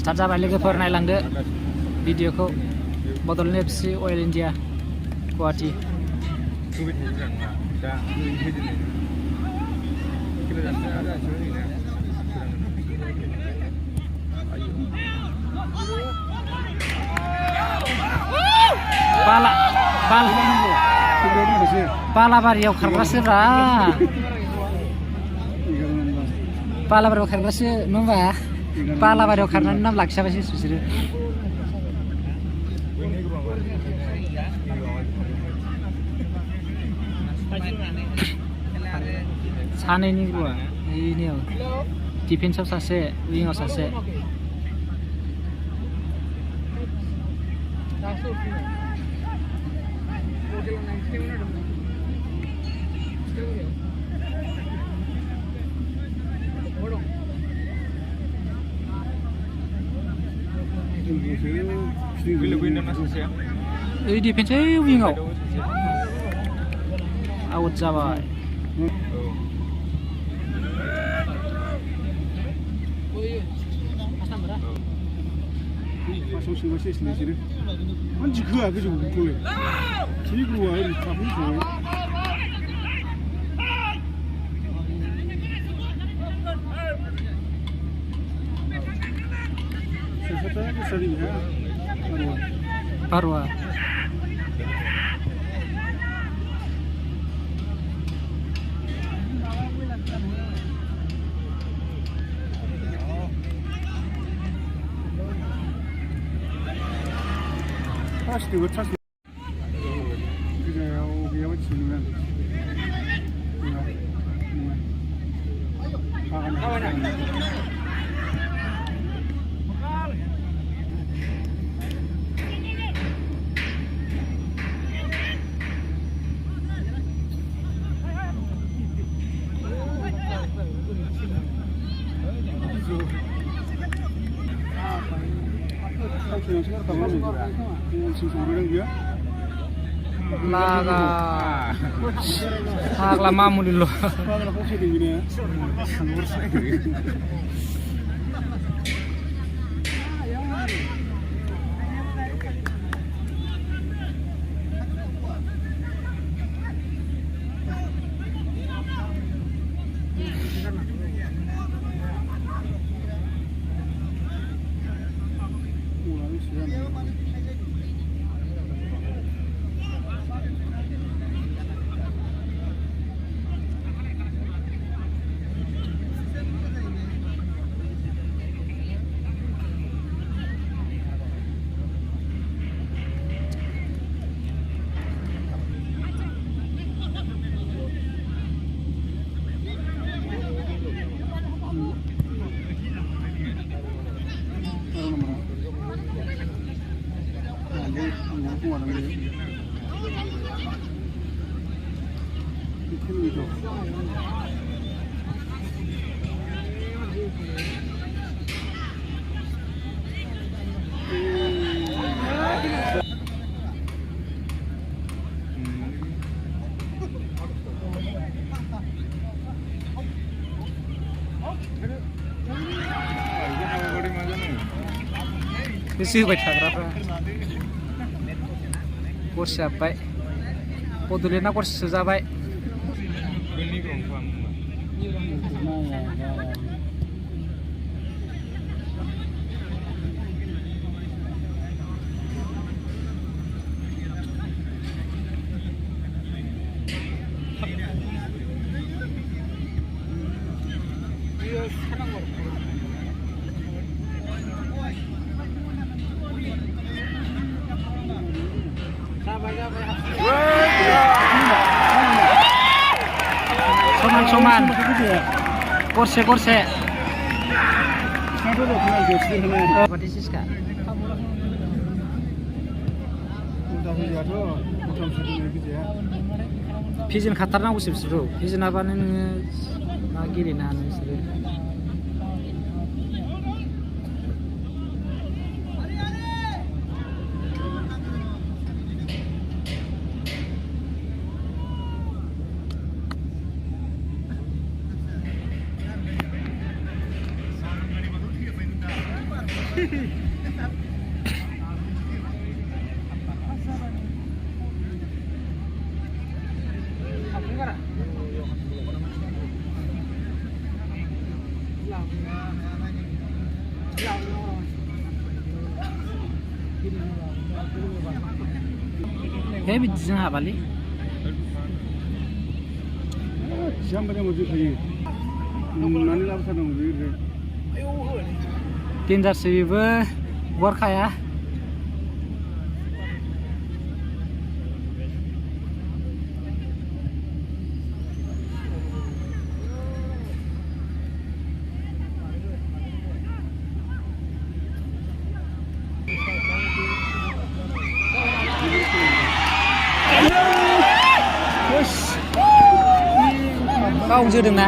Start जाबाय लोगोफोर नायलांदो भिडिअखौ बड'लेण्ड एफसि अइल इन्डिया गुवाहाटी बालाबारियाव खारग्रासोब्रा बालाबारियाव खारग्रासो नङा होमबा बालाबारियाव खारनानै नाम लाखिजाबायसो बिसोरो सानैनि ग्रुपआ बेनियाव डिफेन्सआव सासे विंआव सासे डिफेन्स विंआव आउट जाबाय फार्स्टआव सोबासो एसे बिसोरो मानसि होआ गोजौ बुखौलाय खिनि ग्रुआ ओरै थाफैजोबबाय सोरसाथा गोसा गैया Parwa Trust Gaya gaya cinuman. Laga Agla mamuli lo Isi baik tak kurs siapa? Bodolena kurs sejabai. Soman, korse. What is this guy? Pigeon khatarna usib siro. Pigeon apa nih? Lagi di nana siro. हे बिदिजों हाबालै सिगांबाथाय मोनजोबखायो नुनानै लाबोथारनांगौ बे ओरैजाय देन्जारसो बेबो गरखाया गाव जोदोंना